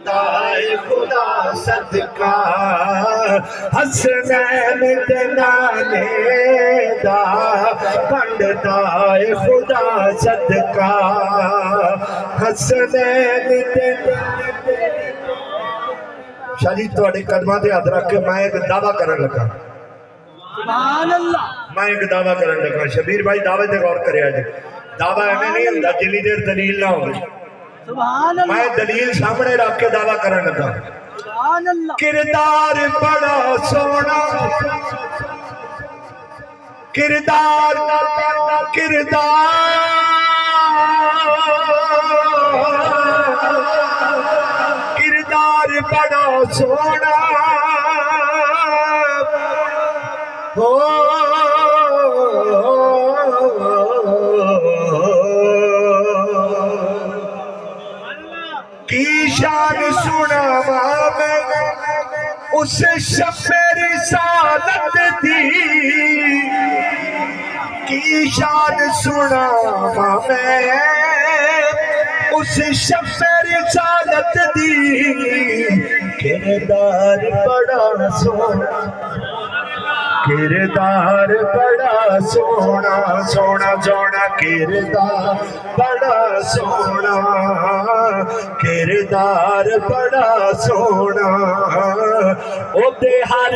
दाए खुदा सदका हसनैन दे नाने दा दाए खुदा सदका हसनैन दे शाजी थोड़े कदमां ते हाथ रख के मैं एक दावा करन लगा। मैं एक दावा करन लगा। शबीर भाई दावे ते गौर करिया जी। दावा एवें नहीं हुंदा जिन्नी देर दलील ना हो। मैं दलील सामने रख के दावा करन लगा। किरदार बड़ा सोना किरदार किरदार किरदार बड़ा सोना हो की शान सुनावा मैं उस शब्बे रिसालत दी की शान सुनावा मैं उस शब्बे रिसालत दी किरदार बड़ा सोना किरदार बड़ा सोना सोना सोना किरदार बड़ा सोना किरदार बड़ा सोना ओ हर